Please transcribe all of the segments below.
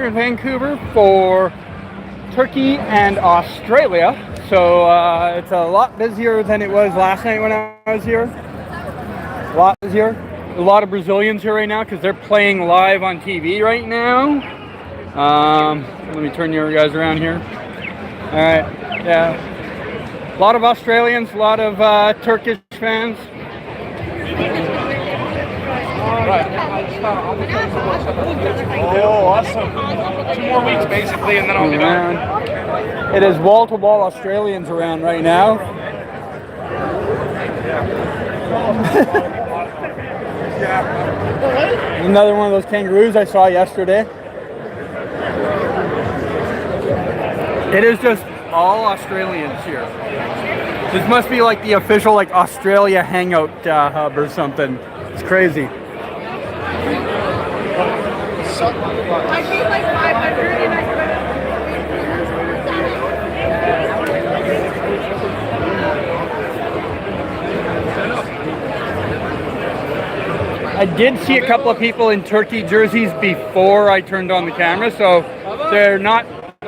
here in Vancouver for Turkey and Australia. So it's a lot busier than it was last night when I was here. A lot busier. A lot of Brazilians here right now because they're playing live on TV right now. Let me turn you guys around here. All right, yeah. A lot of Australians, a lot of Turkish fans. Oh, awesome. 2 more weeks basically and then I'll be done. It is wall-to-wall Australians around right now. Another one of those kangaroos I saw yesterday. It is just all Australians here. This must be like the official like Australia hangout hub or something. It's crazy. I paid like 500 and I did see a couple of people in Turkey jerseys before I turned on the camera, so they're not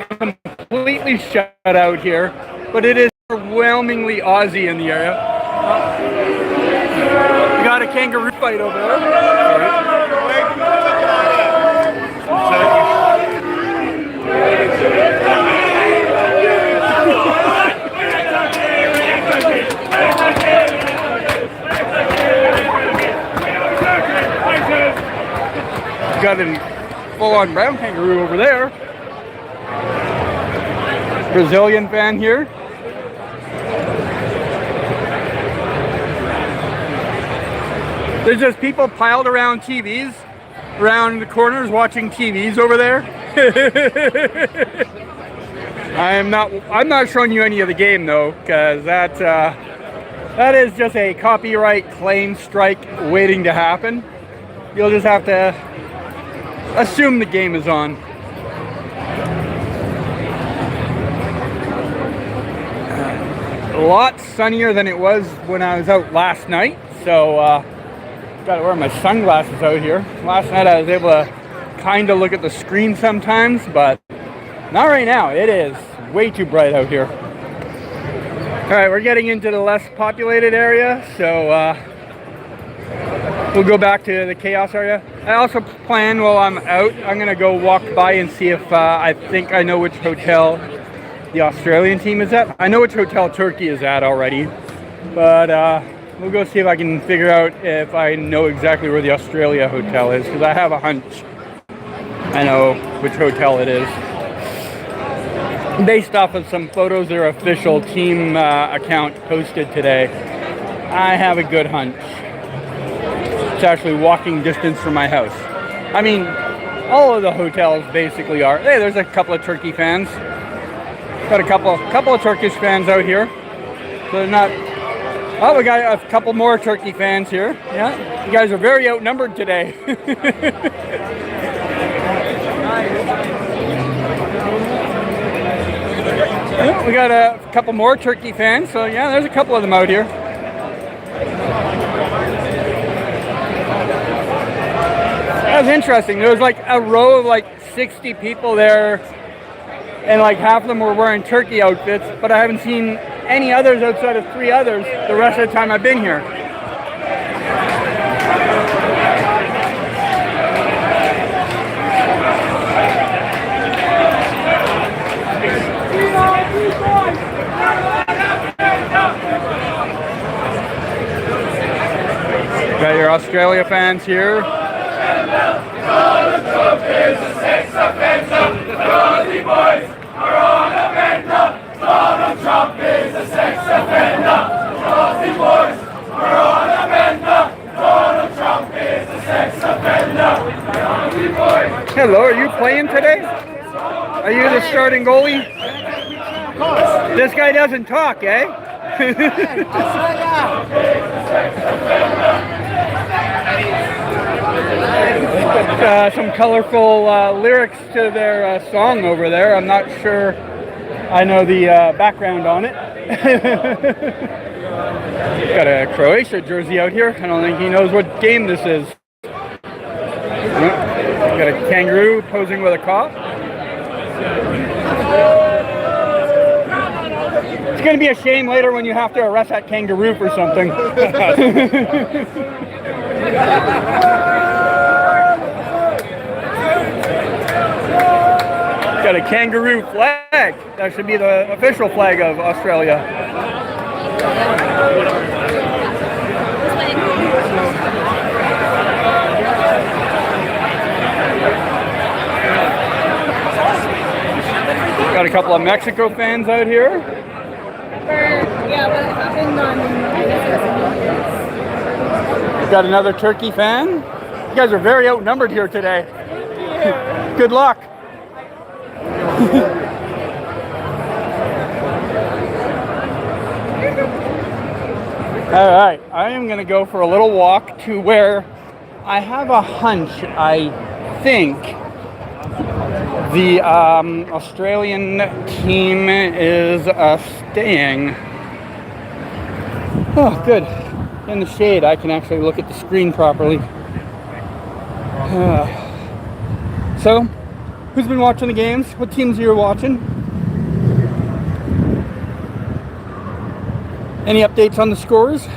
completely shut out here, but it is overwhelmingly Aussie in the area. We got a kangaroo fight over there. Got a full-on brown kangaroo over there. Brazilian fan here. There's just people piled around TVs, around the corners watching TVs over there. I'm not showing you any of the game though, because that is just a copyright claim strike waiting to happen. You'll just have to assume the game is on. A lot sunnier than it was when I was out last night, so gotta wear my sunglasses out here. Last night I was able to kind of look at the screen sometimes, but not right now. It is way too bright out here. All right, we're getting into the less populated area, so we'll go back to the chaos area. I also plan while I'm out, I'm gonna go walk by and see if I think I know which hotel the Australian team is at. I know which hotel Turkey is at already, but we'll go see if I can figure out if I know exactly where the Australia hotel is, because I have a hunch I know which hotel it is. Based off of some photos their official team account posted today, I have a good hunch. It's actually walking distance from my house. I mean, all of the hotels basically are. Hey, there's a couple of Turkey fans. Got a couple of Turkish fans out here. So they're not. Oh, we got a couple more Turkey fans here. Yeah, you guys are very outnumbered today. Yeah, we got a couple more Turkey fans. So yeah, there's a couple of them out here. That was interesting. There was like a row of like 60 people there, and like half of them were wearing Turkey outfits, but I haven't seen any others outside of 3 others the rest of the time I've been here. Got your Australia fans here. Donald is a sex offender. The boys are on a bender. Donald Trump is a sex offender. The boys are on a bender. Donald Trump is a sex offender. Hello, are you playing today? Are you the starting goalie? This guy doesn't talk, eh? Some colorful lyrics to their song over there. I'm not sure I know the background on it. Got a Croatia jersey out here. I don't think he knows what game this is. Got a kangaroo posing with a cop. It's going to be a shame later when you have to arrest that kangaroo for something. Got a kangaroo flag. That should be the official flag of Australia. Got a couple of Mexico fans out here. Yeah, what happened on, I guess, Got another turkey fan. You guys are very outnumbered here today. Good luck. All right, I am going to go for a little walk to where I have a hunch I think the Australian team is staying. Oh, good. In the shade, I can actually look at the screen properly. So, who's been watching the games? What teams are you watching? Any updates on the scores?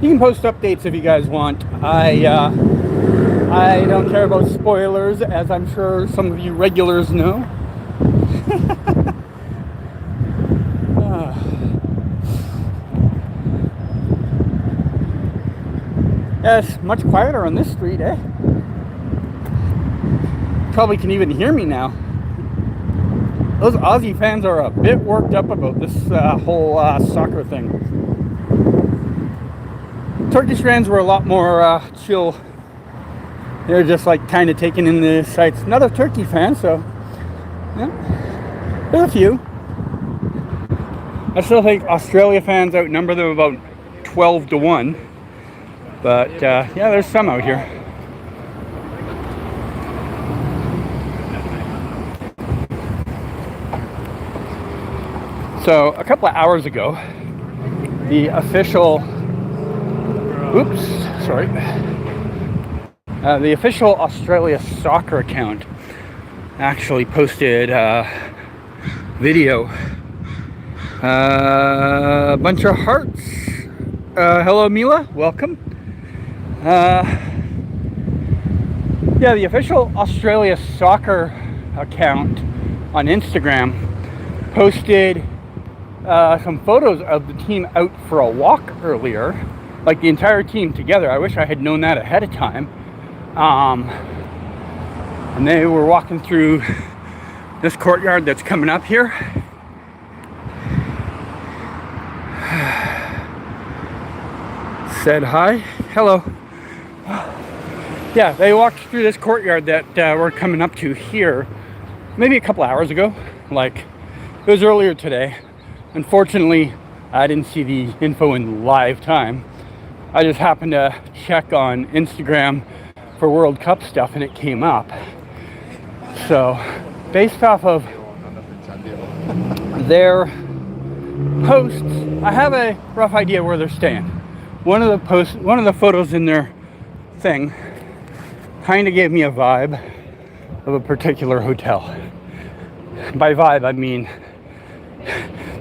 You can post updates if you guys want. I don't care about spoilers, as I'm sure some of you regulars know. Yes, much quieter on this street, eh? Probably can even hear me now. Those Aussie fans are a bit worked up about this whole soccer thing. Turkish fans were a lot more chill. They're just like kind of taking in the sights. Another Turkey fan, so yeah, there's a few. I still think Australia fans outnumber them about 12-1. But yeah, there's some out here. So a couple of hours ago, the official, the official Australia soccer account actually posted a video. A bunch of hearts. Hello, Mila. Welcome. Yeah, the official Australia soccer account on Instagram posted some photos of the team out for a walk earlier, like the entire team together. I wish I had known that ahead of time. And they were walking through this courtyard that's coming up here. Said hi. Hello. Yeah, they walked through this courtyard that we're coming up to here maybe a couple hours ago. Like, it was earlier today. Unfortunately, I didn't see the info in live time. I just happened to check on Instagram for World Cup stuff and it came up. So, based off of their posts, I have a rough idea where they're staying. One of the photos in their thing kind of gave me a vibe of a particular hotel. By vibe, I mean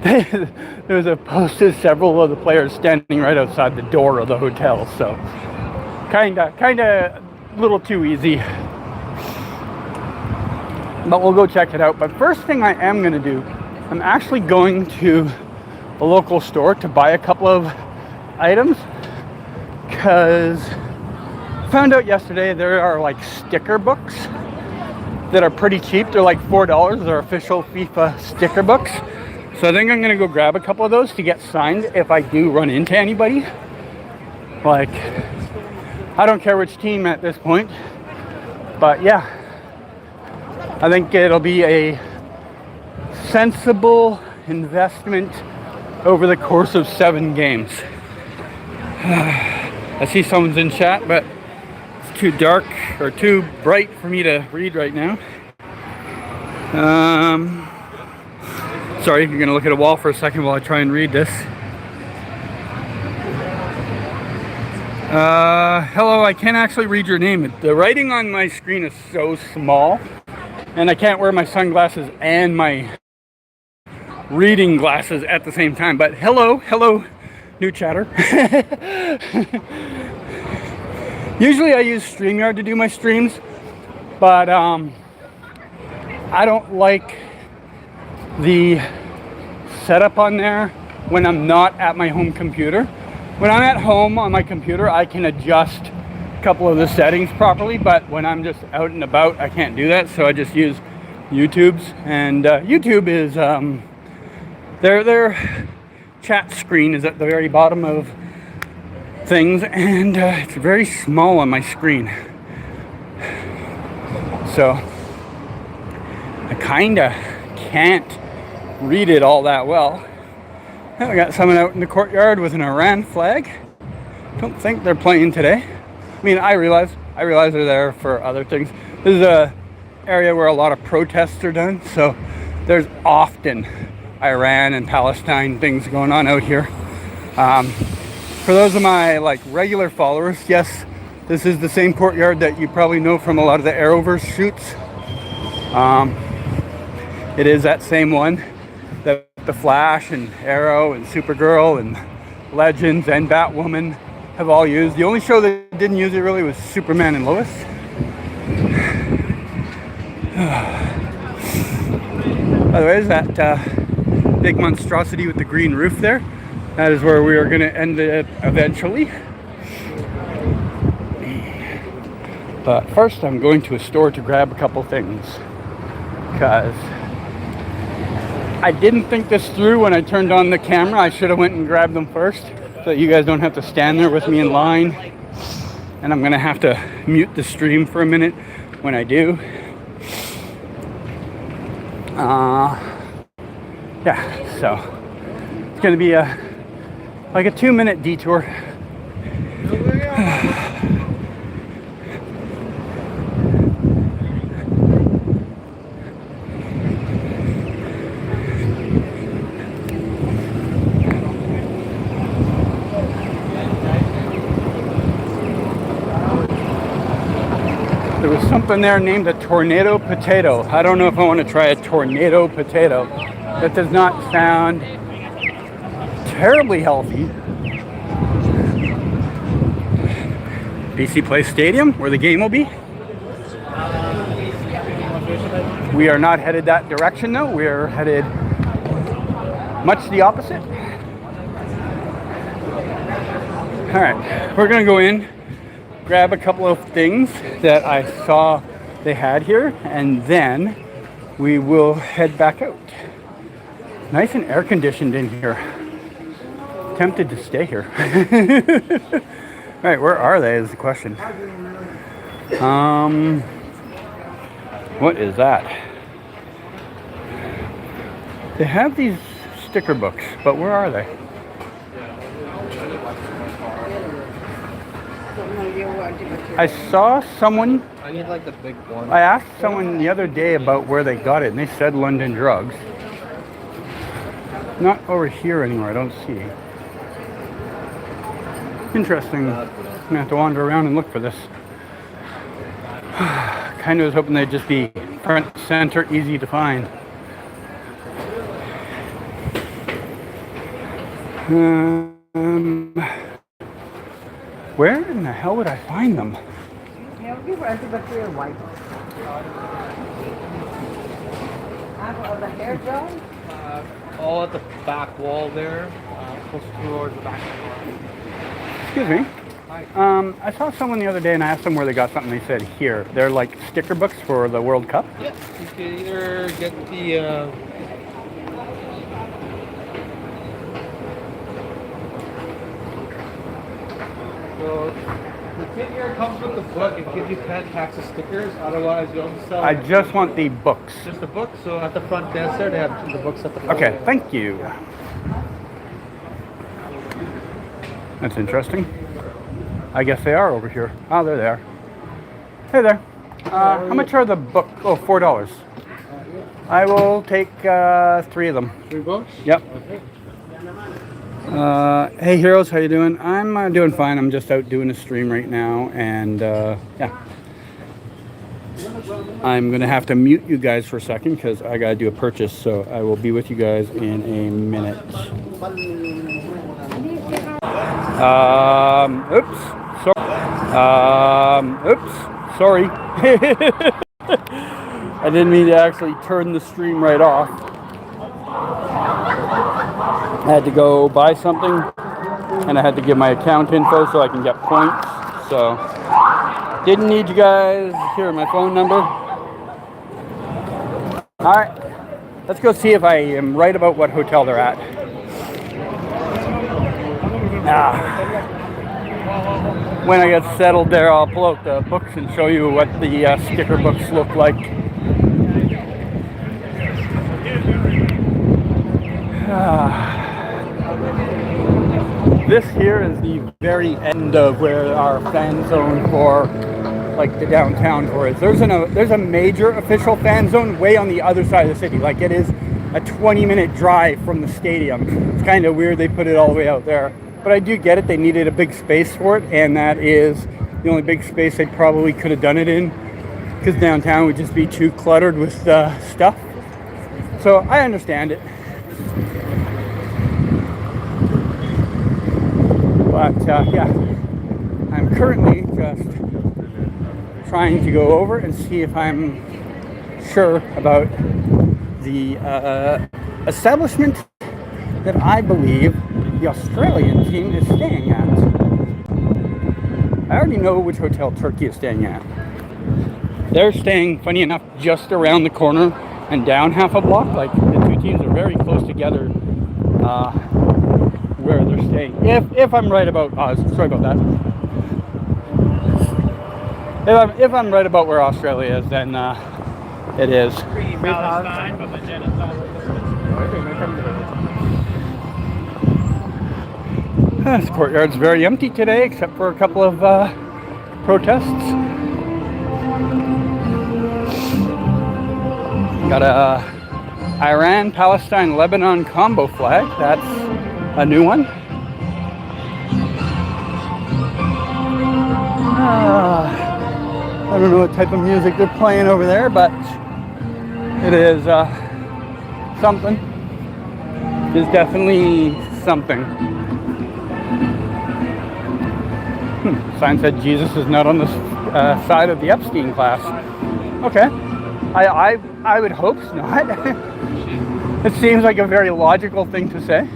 there was a post of several of the players standing right outside the door of the hotel, so kind of a little too easy. But we'll go check it out. But first thing I am going to do, I'm actually going to a local store to buy a couple of items, because I found out yesterday there are like sticker books that are pretty cheap. They're like $4. They're official FIFA sticker books. So I think I'm gonna go grab a couple of those to get signed if I do run into anybody. Like, I don't care which team at this point, but yeah, I think it'll be a sensible investment over the course of 7 games. I see someone's in chat, but it's too dark or too bright for me to read right now. Sorry, you're gonna look at a wall for a second while I try and read this. Hello, I can't actually read your name. The writing on my screen is so small, and I can't wear my sunglasses and my reading glasses at the same time. But hello, new chatter. Usually I use StreamYard to do my streams, but I don't like the setup on there when I'm not at my home computer. When I'm at home on my computer, I can adjust a couple of the settings properly, but when I'm just out and about, I can't do that, so I just use YouTube's. And YouTube is, their chat screen is at the very bottom of things, and it's very small on my screen. So I kinda can't read it all that well. We got someone out in the courtyard with an Iran flag. Don't think they're playing today. I mean, I realize they're there for other things. This is a area where a lot of protests are done, so there's often Iran and Palestine things going on out here. For those of my regular followers, yes, this is the same courtyard that you probably know from a lot of the Arrowverse shoots. It is that same one that the Flash and Arrow and Supergirl and Legends and Batwoman have all used. The only show that didn't use it really was Superman and Lois. By the way, is that big monstrosity with the green roof there? That is where we are going to end it eventually. But first I'm going to a store to grab a couple things, because I didn't think this through when I turned on the camera. I should have went and grabbed them first, so that you guys don't have to stand there with me in line. And I'm gonna have to mute the stream for a minute when I do. Yeah, so it's gonna be like a 2-minute detour. There was something there named a tornado potato. I don't know if I want to try a tornado potato. That does not sound terribly healthy. BC Place Stadium, where the game will be. We are not headed that direction though. We are headed much the opposite. All right, we're gonna go in, grab a couple of things that I saw they had here, and then we will head back out. Nice and air conditioned in here. Tempted to stay here. All right, where are they is the question. What is that? They have these sticker books, but where are they? I saw someone. I need the big one. I asked someone the other day about where they got it, and they said London Drugs. Not over here anymore, I don't see. Interesting. I'm gonna have to wander around and look for this. Kind of was hoping they'd just be front center, easy to find. Where in the hell would I find them? The hair gel? All at the back wall there, close towards the back wall. Excuse me. I saw someone the other day and I asked them where they got something. They said here. They're like sticker books for the World Cup. Yeah, you can either get the so the kit here comes with the book. It gives you 10 packs of stickers. Otherwise, you don't sell. I just want the books. Just the book. So at the front desk there, they have the books at the front. Okay, thank you. That's interesting. I guess they are over here. Oh, there they are. Hey there. How much are the books? Oh, $4. I will take 3 of them. 3 books? Yep. Okay. Hey heroes, how you doing? I'm doing fine. I'm just out doing a stream right now, and yeah, I'm gonna have to mute you guys for a second because I gotta do a purchase. So I will be with you guys in a minute. Oops. Sorry. I didn't mean to actually turn the stream right off. I had to go buy something, and I had to give my account info so I can get points. So, didn't need you guys. Here, my phone number. All right, let's go see if I am right about what hotel they're at. When I get settled there, I'll pull out the books and show you what the sticker books look like. This here is the very end of where our fan zone for like the downtown core is. There's a major official fan zone way on the other side of the city. Like it is a 20-minute drive from the stadium. It's kind of weird they put it all the way out there. But I do get it. They needed a big space for it, and that is the only big space they probably could have done it in, because downtown would just be too cluttered with stuff. So I understand it. But yeah, I'm currently just trying to go over and see if I'm sure about the establishment that I believe the Australian team is staying at. I already know which hotel Turkey is staying at. They're staying, funny enough, just around the corner and down half a block. Like the two teams are very close together where they're staying. If I'm right about sorry about that. If I'm right about where Australia is, then it is. This courtyard's very empty today, except for a couple of protests. Got a Iran, Palestine, Lebanon combo flag. That's a new one. I don't know what type of music they're playing over there, but it is something. It's definitely something. Sign said Jesus is not on the side of the Epstein class. Okay, I would hope not. It seems like a very logical thing to say.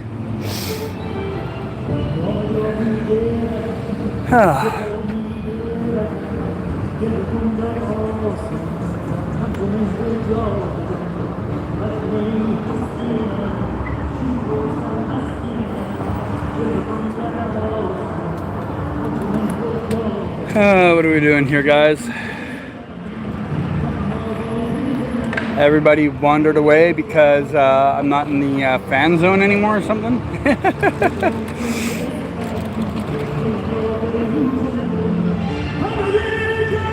What are we doing here, guys? Everybody wandered away because I'm not in the fan zone anymore or something.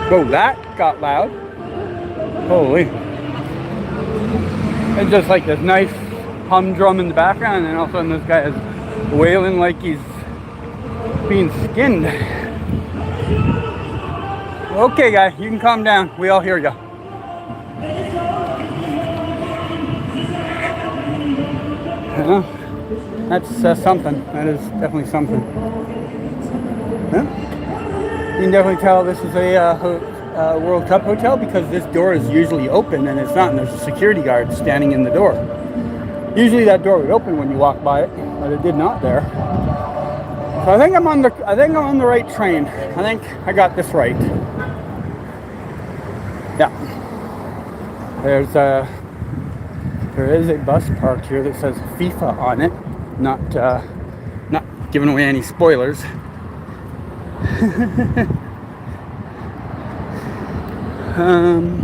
Whoa, that got loud. Holy. It's just like this nice humdrum in the background, and then all of a sudden this guy is wailing like he's being skinned. Okay, guy, you can calm down. We all hear you. That's something. That is definitely something. Yeah. You can definitely tell this is a World Cup hotel because this door is usually open, and it's not, and there's a security guard standing in the door. Usually that door would open when you walk by it, but it did not there. So I think I'm on the right train. I think I got this right. Yeah. There is a bus parked here that says FIFA on it. Not giving away any spoilers. I'm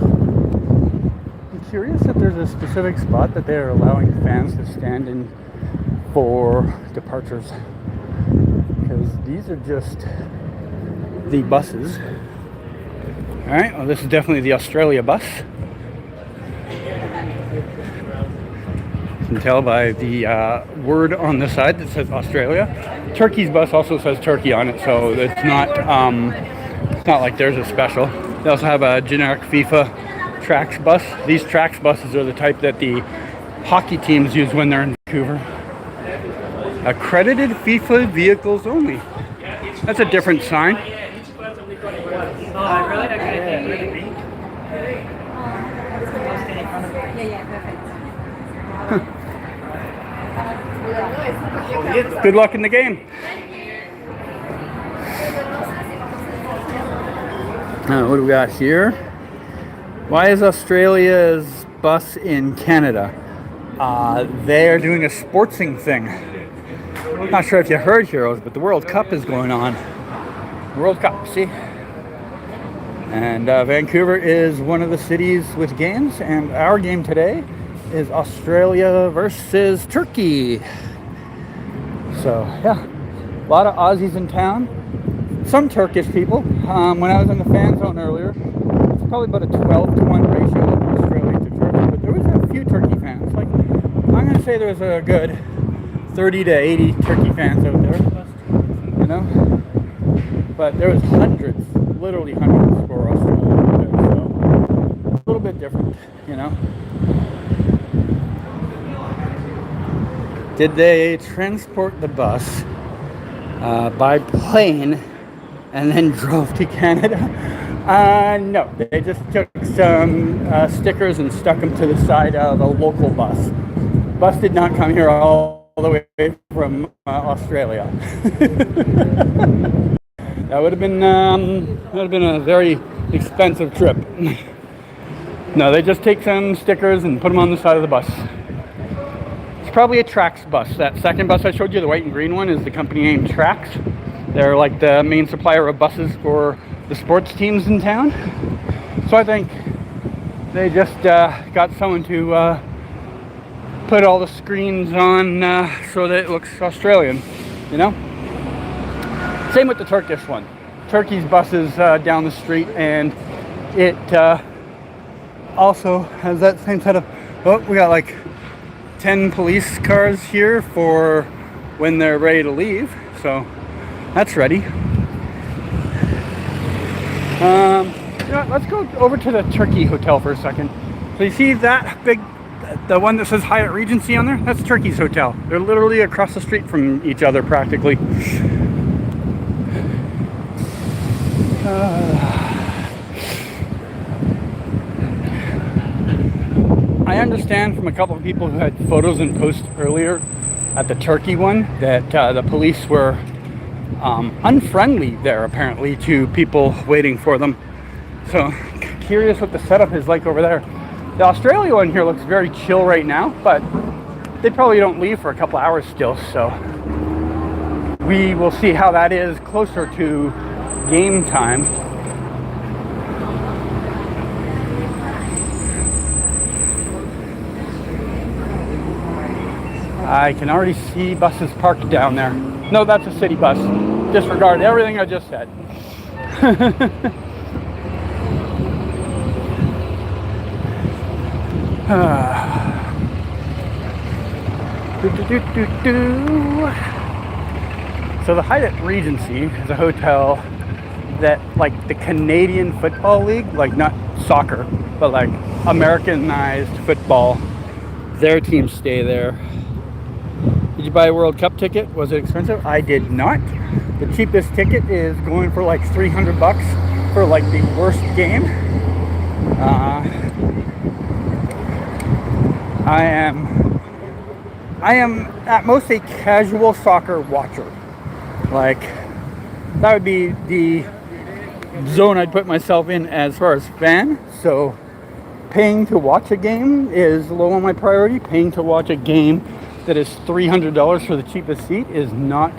curious if there's a specific spot that they're allowing fans to stand in for departures, because these are just the buses. All right, well, this is definitely the Australia bus. You can tell by the word on the side that says Australia. Turkey's bus also says Turkey on it, so it's not like there's a special. They also have a generic FIFA Trax bus. These Trax buses are the type that the hockey teams use when they're in Vancouver. Accredited FIFA vehicles only. That's a different sign. Good luck in the game. What do we got here? Why is Australia's bus in Canada? They are doing a sportsing thing. Not sure if you heard, heroes, but the World Cup is going on. World Cup, see? And Vancouver is one of the cities with games, and our game today is Australia versus Turkey. So, yeah, a lot of Aussies in town. Some Turkish people. When I was in the fan zone earlier, it's probably about a 12-to-1 ratio of Australia to Turkey, but there was a few Turkey fans. Like, I'm going to say there was a good 30 to 80 Turkey fans out there, you know? But there was hundreds, literally hundreds for Australia, so a little bit different, you know? Did they transport the bus by plane and then drove to Canada? No, they just took some stickers and stuck them to the side of a local bus. Bus did not come here all the way from Australia. That would have been a very expensive trip. No, they just take some stickers and put them on the side of the bus. It's probably a Trax bus. That second bus I showed you, the white and green one, is the company named Trax. They're like the main supplier of buses for the sports teams in town. So I think they just got someone to put all the screens on so that it looks Australian, you know? Same with the Turkish one. Turkey's bus is down the street, and it also has that same set of, oh, we got like 10 police cars here for when they're ready to leave, so that's ready. Let's go over to the Turkey hotel for a second. So you see that big, the one that says Hyatt Regency on there? That's Turkey's hotel. They're literally across the street from each other practically. I understand from a couple of people who had photos and posts earlier at the Turkey one that the police were unfriendly there apparently to people waiting for them. So curious what the setup is like over there. The Australia one here looks very chill right now, but they probably don't leave for a couple hours still, so we will see how that is closer to game time. I can already see buses parked down there. No, that's a city bus. Disregard everything I just said. So the Hyatt Regency is a hotel that, like the Canadian Football League, like not soccer, but like Americanized football, their teams stay there. Did you buy a World Cup ticket? Was it expensive? I did not. The cheapest ticket is going for like $300 for like the worst game. I am at most a casual soccer watcher. Like, that would be the zone I'd put myself in as far as fan. So paying to watch a game is low on my priority. Paying to watch a game that is $300 for the cheapest seat is not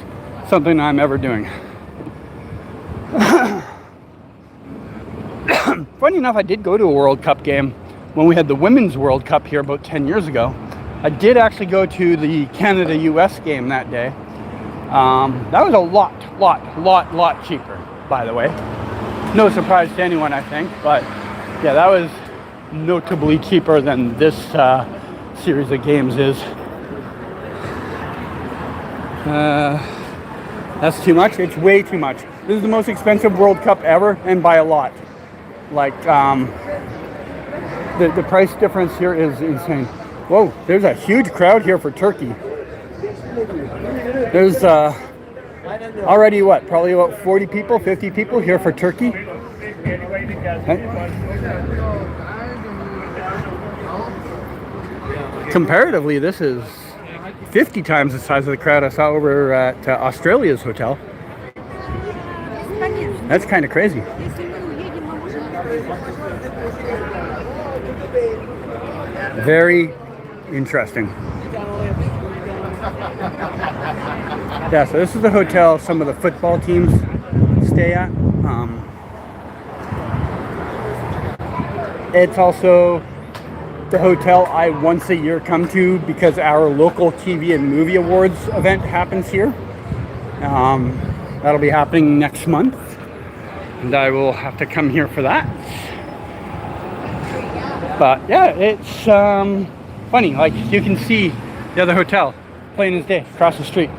something I'm ever doing. Funny enough, I did go to a World Cup game when we had the Women's World Cup here about 10 years ago. I did actually go to the Canada-US game that day. That was a lot cheaper, by the way. No surprise to anyone, I think, but yeah, that was notably cheaper than this series of games is. That's too much. It's way too much. This is the most expensive World Cup ever, and by a lot. Like, the price difference here is insane. Whoa, there's a huge crowd here for Turkey. There's already what, probably about 40 people, 50 people here for Turkey. Comparatively, this is 50 times the size of the crowd I saw over at Australia's hotel. That's kind of crazy. Very interesting. Yeah, so this is the hotel some of the football teams stay at. It's also the hotel I once a year come to because our local TV and movie awards event happens here. That'll be happening next month, and I will have to come here for that. But yeah, it's funny, like you can see the other hotel plain as day across the street.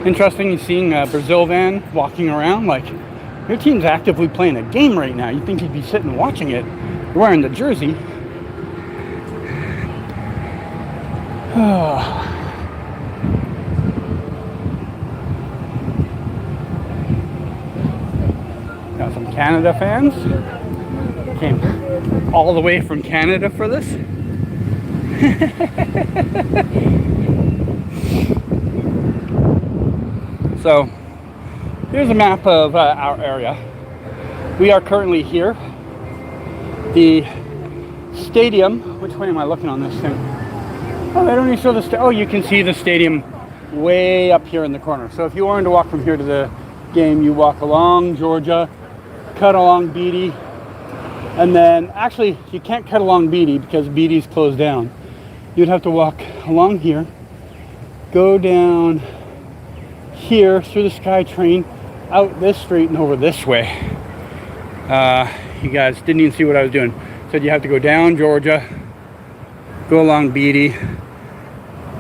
Interesting seeing a Brazil van walking around. Like, your team's actively playing a game right now. You'd think you'd be sitting watching it. You're wearing the jersey. Got some Canada fans. Came all the way from Canada for this. So, here's a map of our area. We are currently here. The stadium, which way am I looking on this thing? Oh, they don't even show the oh, you can see the stadium way up here in the corner. So if you wanted to walk from here to the game, you walk along Georgia, cut along Beatty, and then actually you can't cut along Beatty because Beatty's closed down. You'd have to walk along here, go down here through the SkyTrain, out this street and over this way. You guys didn't even see what I was doing. Said you have to go down Georgia, go along Beatty,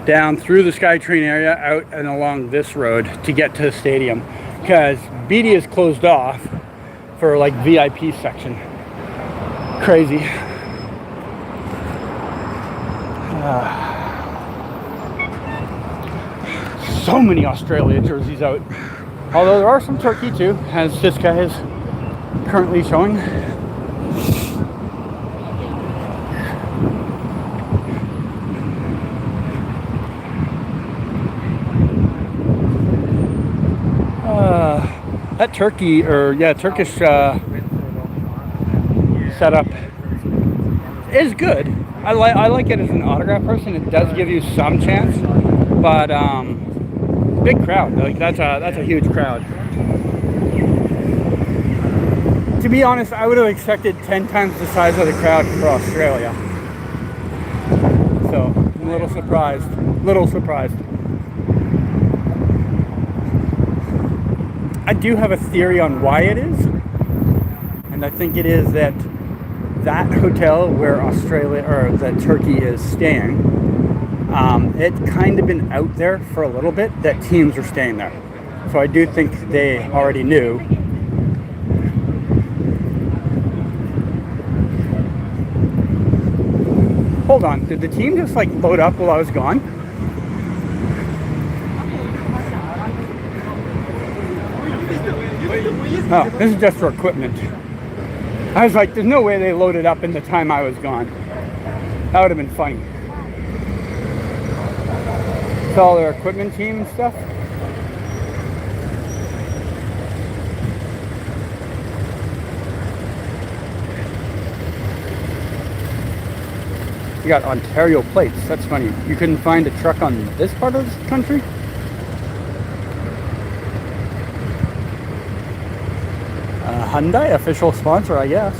down through the SkyTrain area, out and along this road to get to the stadium, because Beatty is closed off for like VIP section. Crazy. So many Australia jerseys out. Although there are some Turkey too, as this guy is currently showing. That Turkey, or yeah, Turkish setup is good. I like it as an autograph person. It does give you some chance, but big crowd. Like that's a huge crowd. To be honest, I would have expected 10 times the size of the crowd for Australia. So I'm a little surprised. I do have a theory on why it is, and I think it is that hotel where Australia or that Turkey is staying, it's kind of been out there for a little bit that teams are staying there. So I do think they already knew. Hold on, did the team just like load up while I was gone? Oh, this is just for equipment. I was like, there's no way they loaded up in the time I was gone. That would have been funny. It's all their equipment team and stuff. You got Ontario plates. That's funny. You couldn't find a truck on this part of the country? Hyundai, official sponsor, I guess.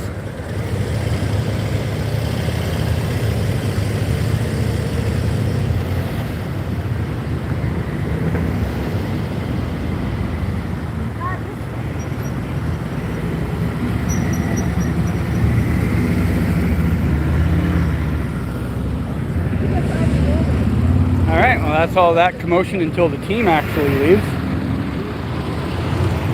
that's all that commotion until the team actually leaves.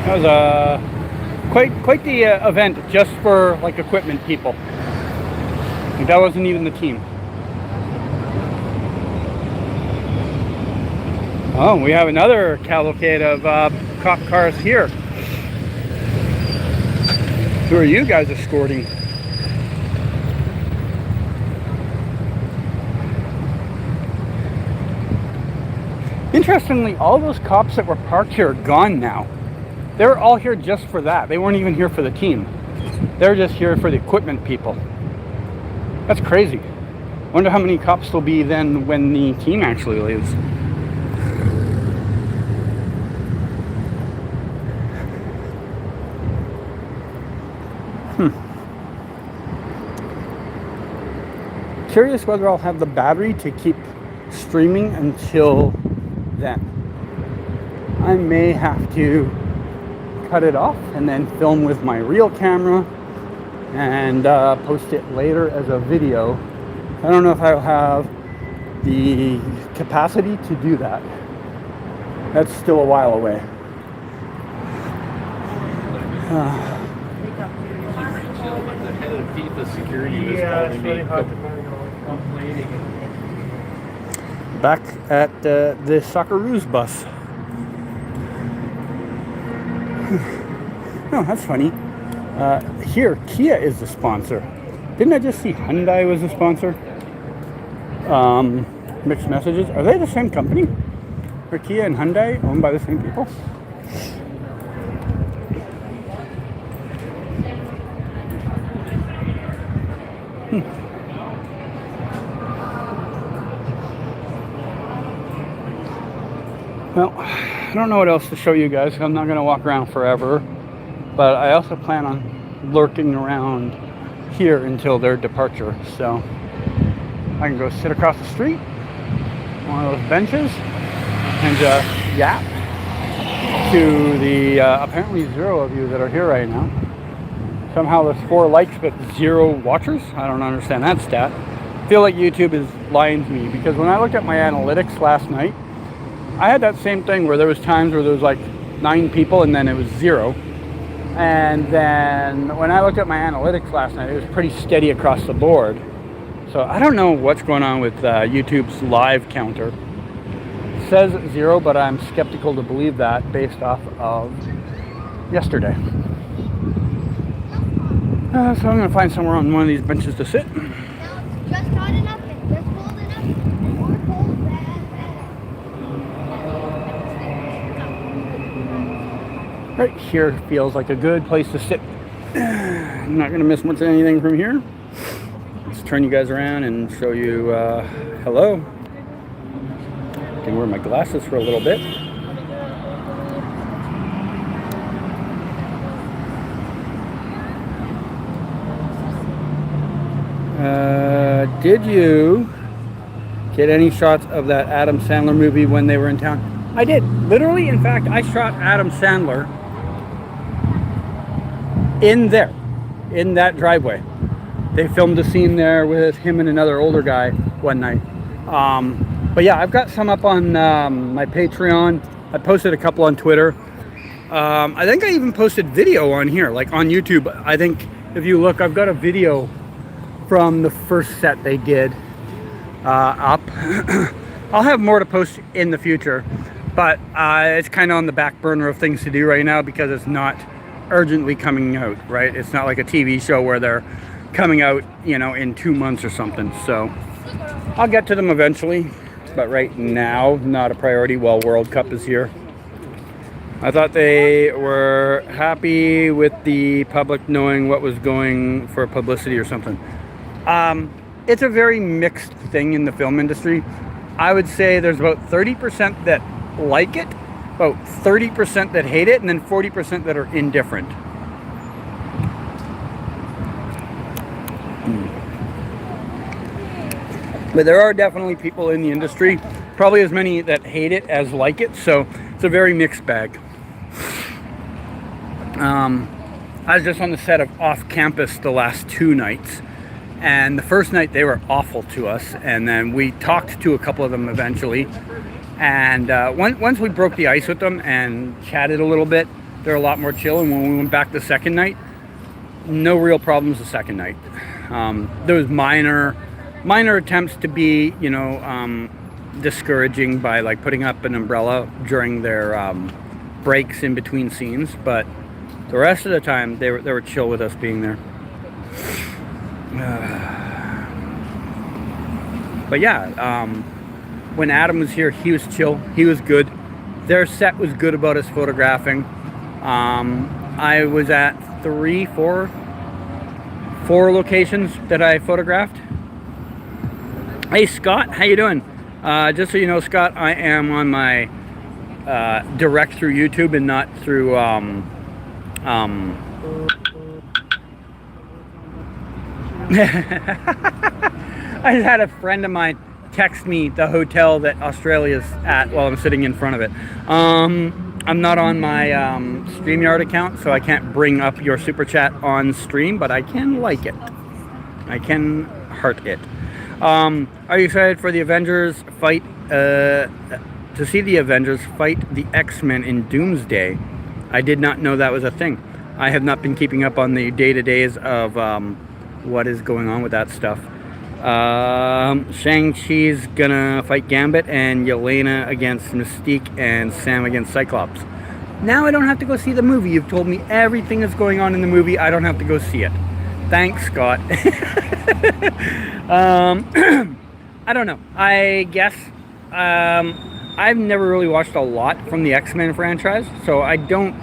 That was quite the event just for like equipment people. Like, that wasn't even the team. Oh, we have another cavalcade of cop cars here. Who are you guys escorting? Interestingly, all those cops that were parked here are gone now. They were all here just for that. They weren't even here for the team. They're just here for the equipment people. That's crazy. Wonder how many cops there'll be then when the team actually leaves. Curious whether I'll have the battery to keep streaming until then. I may have to cut it off and then film with my real camera and post it later as a video. I don't know if I'll have the capacity to do that. That's still a while away. Back at the Socceroos bus. Oh, that's funny. Here, Kia is the sponsor. Didn't I just see Hyundai was the sponsor? Mixed messages. Are they the same company? Are Kia and Hyundai owned by the same people? Well, I don't know what else to show you guys. I'm not going to walk around forever. But I also plan on lurking around here until their departure. So I can go sit across the street, one of those benches, and just yap to the apparently 0 of you that are here right now. Somehow there's 4 likes but 0 watchers. I don't understand that stat. I feel like YouTube is lying to me, because when I looked at my analytics last night, I had that same thing where there was times where there was like 9 people and then it was 0. And then when I looked at my analytics last night, it was pretty steady across the board. So I don't know what's going on with YouTube's live counter. It says 0, but I'm skeptical to believe that based off of yesterday. So I'm going to find somewhere on one of these benches to sit. Just not enough. Just cold enough. More cold, bad. Right here feels like a good place to sit. I'm not going to miss much of anything from here. Let's turn you guys around and show you hello. I can wear my glasses for a little bit. Did you get any shots of that Adam Sandler movie when they were in town? I did. Literally, in fact, I shot Adam Sandler in there, in that driveway. They filmed a scene there with him and another older guy one night. But yeah, I've got some up on my Patreon. I posted a couple on Twitter. I think I even posted video on here, like on YouTube. I think if you look, I've got a video from the first set they did up. I'll have more to post in the future, but it's kind of on the back burner of things to do right now because it's not urgently coming out, right? It's not like a TV show where they're coming out, you know, in 2 months or something. So I'll get to them eventually, but right now, not a priority while World Cup is here. I thought they were happy with the public knowing what was going for publicity or something. It's a very mixed thing in the film industry. I would say there's about 30% that like it, about 30% that hate it, and then 40% that are indifferent. But there are definitely people in the industry, probably as many that hate it as like it, so it's a very mixed bag. I was just on the set of Off Campus the last 2 nights, and the first night they were awful to us, and then we talked to a couple of them eventually, And once we broke the ice with them and chatted a little bit, they're a lot more chill. And when we went back the second night, no real problems the second night. There was minor attempts to be, you know, discouraging by like putting up an umbrella during their breaks in between scenes, but the rest of the time they were chill with us being there. But yeah, when Adam was here, he was chill. He was good. Their set was good about us photographing. I was at four locations that I photographed. Hey Scott, how you doing? Just so you know, Scott, I am on my direct through YouTube and not through I just had a friend of mine text me the hotel that Australia's at while I'm sitting in front of it. I'm not on my StreamYard account, so I can't bring up your super chat on stream, but I can like it. I can heart it. Are you excited for the Avengers fight? To see the Avengers fight the X-Men in Doomsday? I did not know that was a thing. I have not been keeping up on the day-to-days of what is going on with that stuff. Shang-Chi's gonna fight Gambit, and Yelena against Mystique, and Sam against Cyclops. Now I don't have to go see the movie. You've told me everything that's going on in the movie. I don't have to go see it. Thanks, Scott. I don't know. I guess I've never really watched a lot from the X-Men franchise, so I don't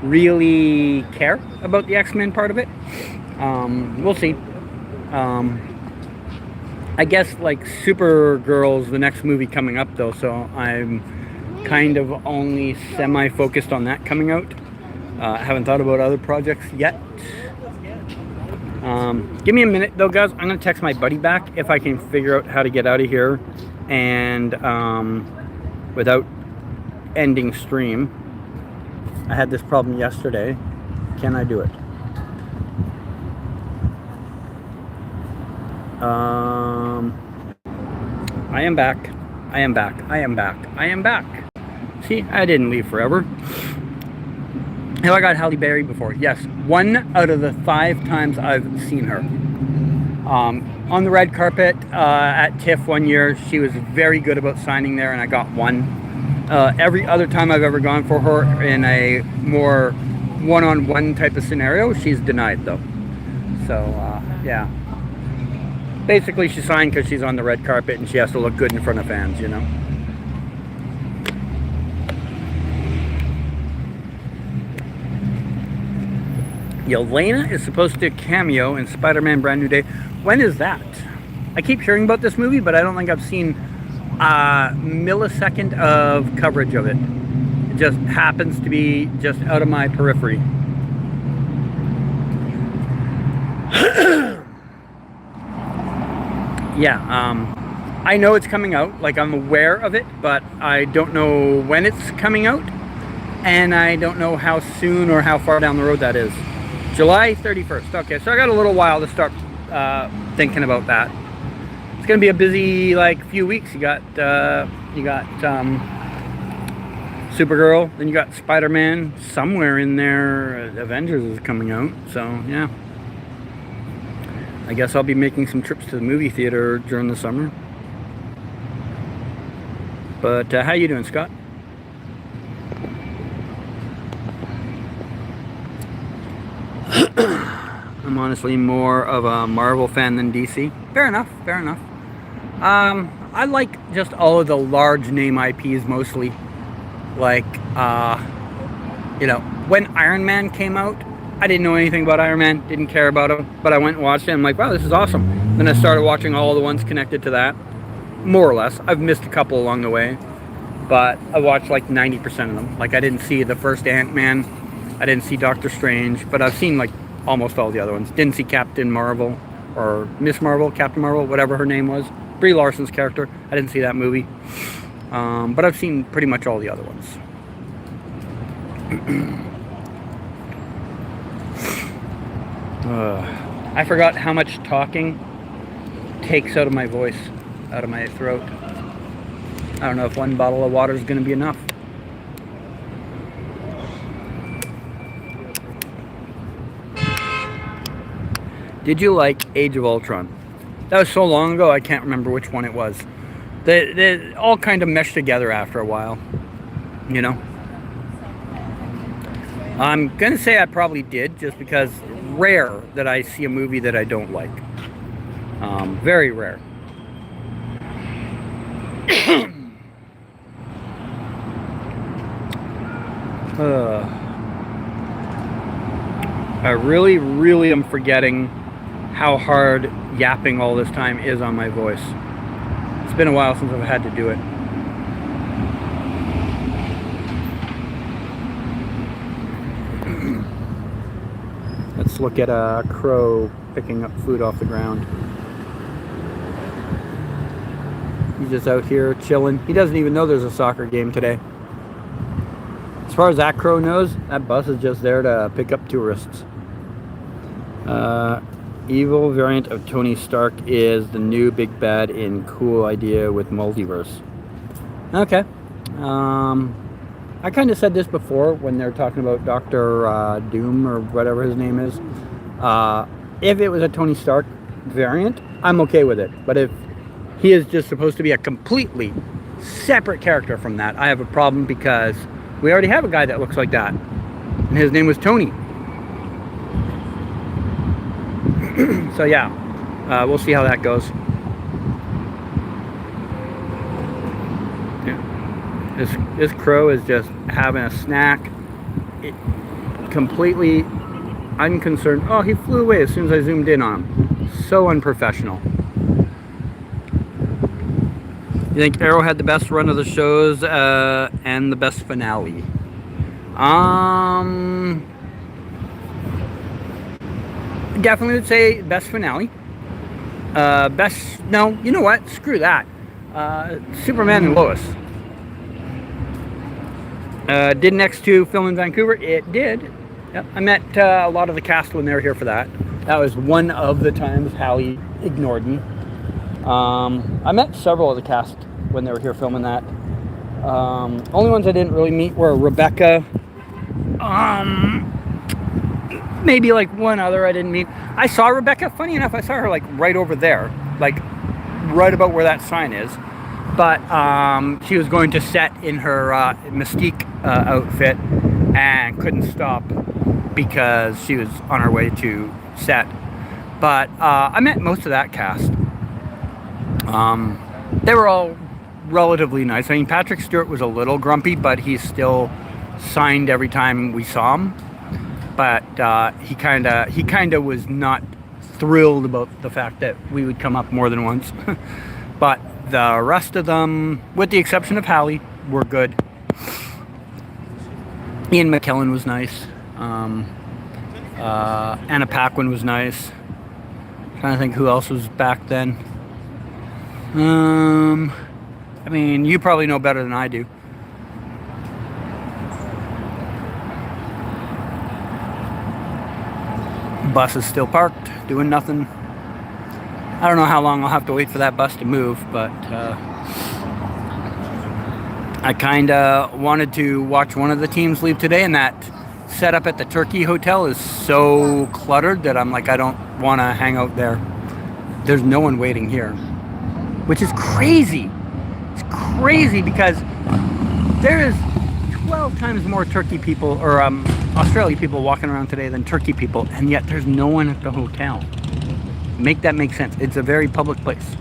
really care about the X-Men part of it. We'll see. I guess like Supergirl's the next movie coming up though, so I'm kind of only semi-focused on that coming out. I haven't thought about other projects yet. Give me a minute though, guys. I'm gonna text my buddy back if I can figure out how to get out of here and without ending stream. I had this problem yesterday. Can I do it? I am back. I am back. I am back. I am back. See, I didn't leave forever. Have I got Halle Berry before? Yes. 1 out of the 5 times I've seen her. On the red carpet at TIFF one year, she was very good about signing there, and I got one. Every other time I've ever gone for her in a more one-on-one type of scenario, she's denied though. So, yeah. Basically, she signed because she's on the red carpet and she has to look good in front of fans, you know. Yelena is supposed to cameo in Spider-Man Brand New Day. When is that? I keep hearing about this movie, but I don't think I've seen a millisecond of coverage of it. It just happens to be just out of my periphery. Yeah, I know it's coming out, like I'm aware of it, but I don't know when it's coming out, and I don't know how soon or how far down the road that is. July 31st. Okay, so I got a little while to start thinking about that. It's gonna be a busy like few weeks. You got Supergirl, then you got Spider-Man. Somewhere in there, Avengers is coming out. So yeah. I guess I'll be making some trips to the movie theater during the summer. But how you doing, Scott? I'm honestly more of a Marvel fan than DC. Fair enough, fair enough. I like just all of the large name IPs mostly. Like, you know, when Iron Man came out, I didn't know anything about Iron Man, didn't care about him, but I went and watched it and I'm like, wow, this is awesome. Then I started watching all the ones connected to that, more or less. I've missed a couple along the way, but I watched like 90% of them. Like I didn't see the first Ant-Man, I didn't see Doctor Strange, but I've seen like almost all the other ones. Didn't see Captain Marvel, or Miss Marvel, Captain Marvel, whatever her name was. Brie Larson's character, I didn't see that movie. But I've seen pretty much all the other ones. I forgot how much talking takes out of my voice, out of my throat. I don't know if one bottle of water is going to be enough. Did you like Age of Ultron? That was so long ago, I can't remember which one it was. They all kind of meshed together after a while, you know? I'm going to say I probably did, just because rare that I see a movie that I don't like. Very rare. I really am forgetting how hard yapping all this time is on my voice. It's been a while since I've had to do it. Let's look at a crow picking up food off the ground. He's just out here chilling. He doesn't even know there's a soccer game today. As far as that crow knows, that bus is just there to pick up tourists. Evil variant of Tony Stark is the new big bad in cool idea with multiverse. Okay. I kind of said this before when they're talking about Dr. Doom or whatever his name is. If it was a Tony Stark variant, I'm okay with it. But if he is just supposed to be a completely separate character from that, I have a problem, because we already have a guy that looks like that. And his name was Tony. So yeah, we'll see how that goes. Yeah. This crow is just having a snack. Completely unconcerned. Oh, he flew away as soon as I zoomed in on him. So unprofessional. You think Arrow had the best run of the shows and the best finale? Definitely would say best finale. No, you know what? Screw that. Superman and Lois. Did next to film in Vancouver? It did. Yep. I met a lot of the cast when they were here for that. That was one of the times Hallie ignored me. I met several of the cast when they were here filming that. Only ones I didn't really meet were Rebecca. Maybe like one other I didn't meet. I saw Rebecca. Funny enough, I saw her like right over there, like right about where that sign is. But she was going to set in her Mystique outfit and couldn't stop because she was on her way to set. But I met most of that cast. They were all relatively nice. I mean, Patrick Stewart was a little grumpy, but he still signed every time we saw him. But he kind of was not thrilled about the fact that we would come up more than once. But the rest of them, with the exception of Hallie, were good. Ian McKellen was nice. Anna Paquin was nice. Trying to think who else was back then. I mean, you probably know better than I do. Bus is still parked, doing nothing. I don't know how long I'll have to wait for that bus to move, but I kind of wanted to watch one of the teams leave today, and that setup at the Turkey Hotel is so cluttered that I'm like, I don't want to hang out there. There's no one waiting here, which is crazy. It's crazy because there is 12 times more Turkey people or Australia people walking around today than Turkey people, and yet there's no one at the hotel. Make that make sense. It's a very public place.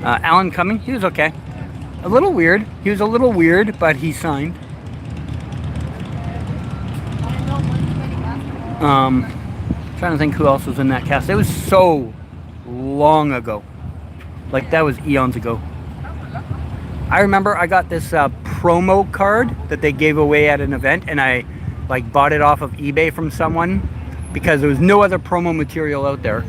Alan Cumming, he was okay. A little weird. He was a little weird, but he signed. Trying to think who else was in that cast. It was so long ago. Like, that was eons ago. I remember I got this promo card that they gave away at an event, and I like bought it off of eBay from someone because there was no other promo material out there,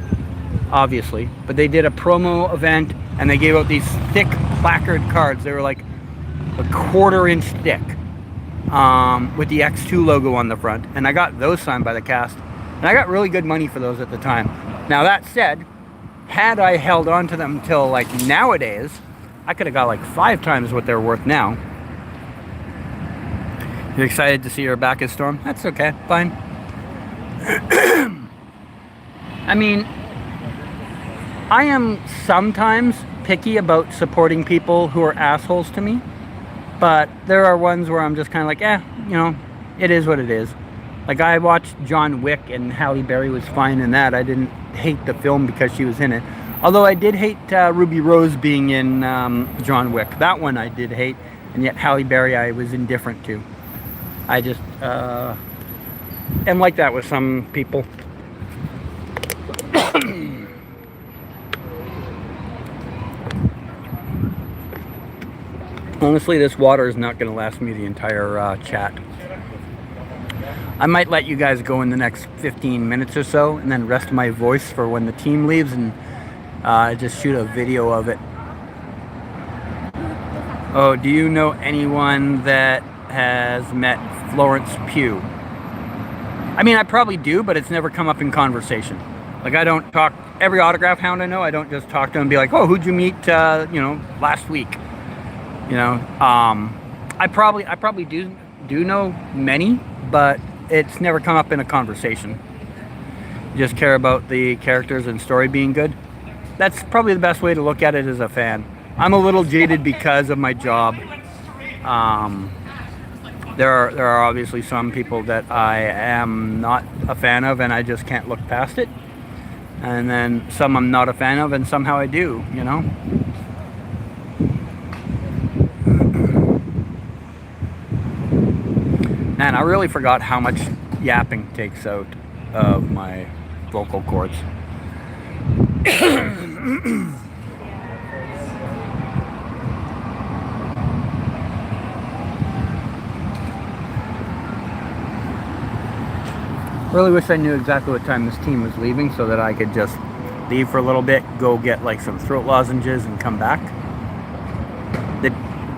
obviously. But they did a promo event, and they gave out these thick placard cards. They were like a 1/4 inch thick, with the X2 logo on the front. And I got those signed by the cast, and I got really good money for those at the time. Now that said, had I held on to them till like nowadays, I could have got like 5 times what they're worth now. You're excited to see her back at Storm? That's okay, fine. I mean, I am sometimes picky about supporting people who are assholes to me, but there are ones where I'm just kind of like, you know, it is what it is. Like, I watched John Wick and Halle Berry was fine in that. I didn't hate the film because she was in it. Although I did hate Ruby Rose being in John Wick. That one I did hate, and yet Halle Berry I was indifferent to. I just am like that with some people. Honestly, this water is not going to last me the entire chat. I might let you guys go in the next 15 minutes or so, and then rest my voice for when the team leaves, and just shoot a video of it. Oh, do you know anyone that has met Florence Pugh? I mean, I probably do, but it's never come up in conversation. Like, I don't talk, every autograph hound I know, I don't just talk to them and be like, oh, who'd you meet, you know, last week? You know, I probably do know many, but it's never come up in a conversation. You just care about the characters and story being good. That's probably the best way to look at it as a fan. I'm a little jaded because of my job. There are obviously some people that I am not a fan of, and I just can't look past it. And then some I'm not a fan of, and somehow I do, you know? Man, I really forgot how much yapping takes out of my vocal cords. Really wish I knew exactly what time this team was leaving so that I could just leave for a little bit, go get like some throat lozenges and come back. They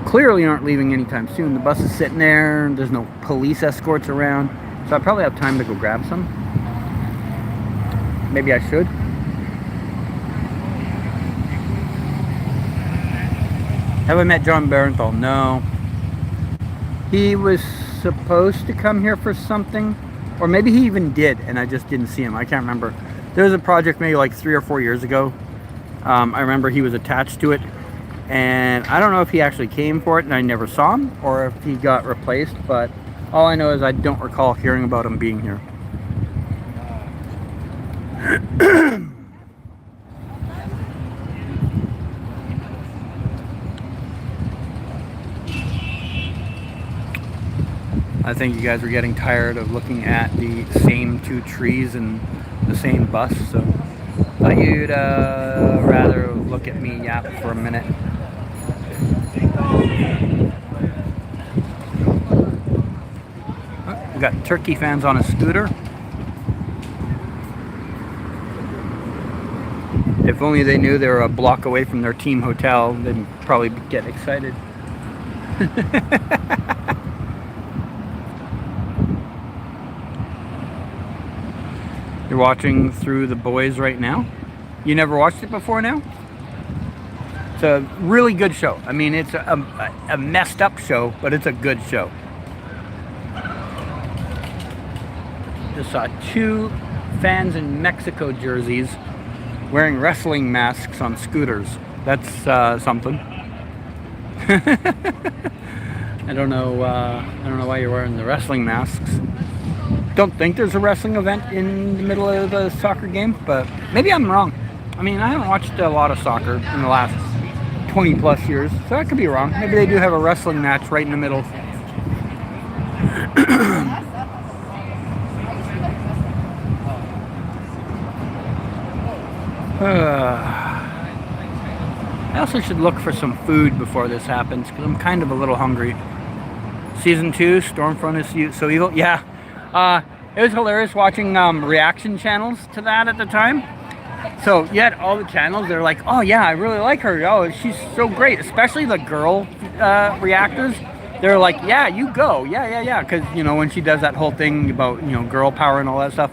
clearly aren't leaving anytime soon. The bus is sitting there, there's no police escorts around, so I probably have time to go grab some. Maybe I should. Have I met John Barenthal? No. He was supposed to come here for something, or maybe he even did, and I just didn't see him. I can't remember. There was a project maybe like 3 or 4 years ago. I remember he was attached to it, and I don't know if he actually came for it and I never saw him, or if he got replaced, but all I know is I don't recall hearing about him being here. I think you guys are getting tired of looking at the same 2 trees and the same bus, so I thought you'd rather look at me yap for a minute. Oh, we got turkey fans on a scooter. If only they knew they were a block away from their team hotel, they'd probably get excited. You're watching through The Boys right now? You never watched it before now? It's a really good show. I mean, it's a messed up show, but it's a good show. Just saw 2 fans in Mexico jerseys wearing wrestling masks on scooters. That's something. I don't know why you're wearing the wrestling masks. Don't think there's a wrestling event in the middle of the soccer game, but maybe I'm wrong. I mean, I haven't watched a lot of soccer in the last 20 plus years, so I could be wrong. Maybe they do have a wrestling match right in the middle. I also should look for some food before this happens, because I'm kind of a little hungry. Season 2, Stormfront is so evil. Yeah. It was hilarious watching reaction channels to that at the time. So you had all the channels, they're like, oh yeah, I really like her. Oh, she's so great. Especially the girl reactors. They're like, yeah, you go. Yeah. Because, you know, when she does that whole thing about, you know, girl power and all that stuff.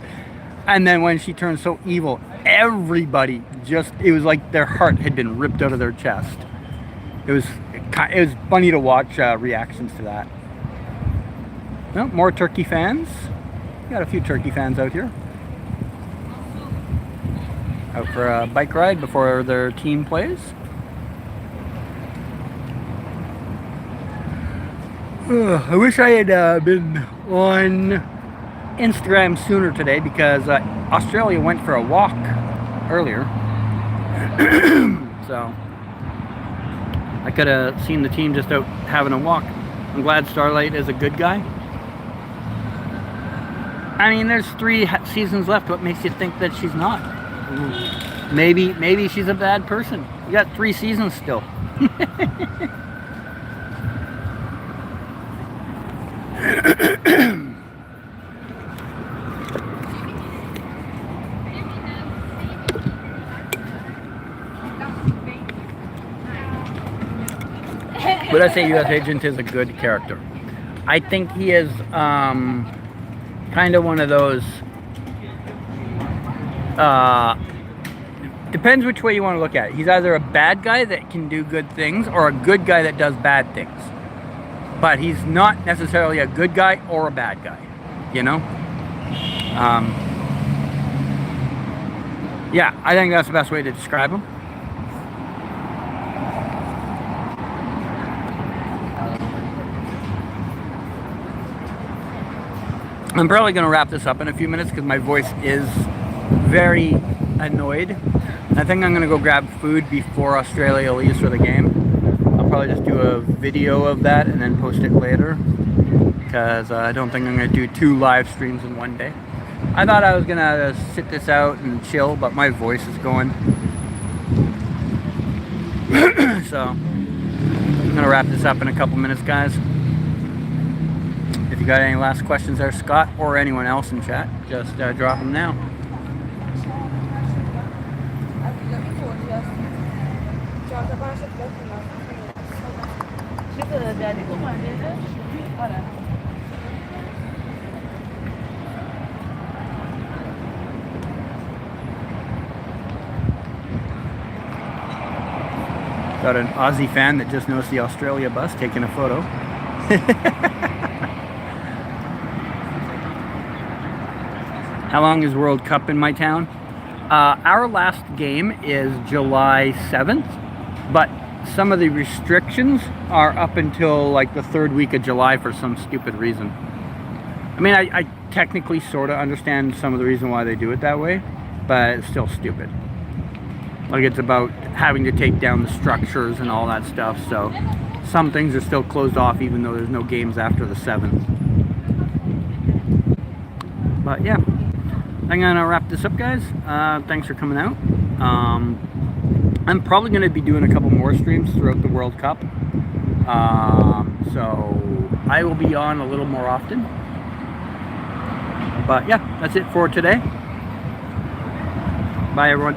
And then when she turns so evil, everybody just, it was like their heart had been ripped out of their chest. it was funny to watch reactions to that. Well, more turkey fans. Got a few turkey fans out here. Out for a bike ride before their team plays. I wish I had been on Instagram sooner today because Australia went for a walk earlier. So I could have seen the team just out having a walk. I'm glad Starlight is a good guy. I mean, there's 3 seasons left. What makes you think that she's not? Maybe she's a bad person. You got 3 seasons still. Would I say U.S. Agent is a good character? I think he is kind of one of those, depends which way you want to look at it. He's either a bad guy that can do good things or a good guy that does bad things. But he's not necessarily a good guy or a bad guy, you know? Yeah, I think that's the best way to describe him. I'm probably going to wrap this up in a few minutes because my voice is very annoyed. I think I'm going to go grab food before Australia leaves for the game. I'll probably just do a video of that and then post it later because I don't think I'm going to do 2 live streams in one day. I thought I was going to sit this out and chill, but my voice is going. So I'm going to wrap this up in a couple minutes, guys. If you got any last questions there, Scott, or anyone else in chat, just drop them now. Got an Aussie fan that just noticed the Australia bus taking a photo. How long is World Cup in my town? Our last game is July 7th, but some of the restrictions are up until like the 3rd week of July for some stupid reason. I mean, I technically sort of understand some of the reason why they do it that way, but it's still stupid. Like, it's about having to take down the structures and all that stuff, so some things are still closed off even though there's no games after the 7th. But yeah. I'm gonna wrap this up, guys. Thanks for coming out. I'm probably gonna be doing a couple more streams throughout the World Cup, so I will be on a little more often. But yeah, that's it for today. Bye, everyone.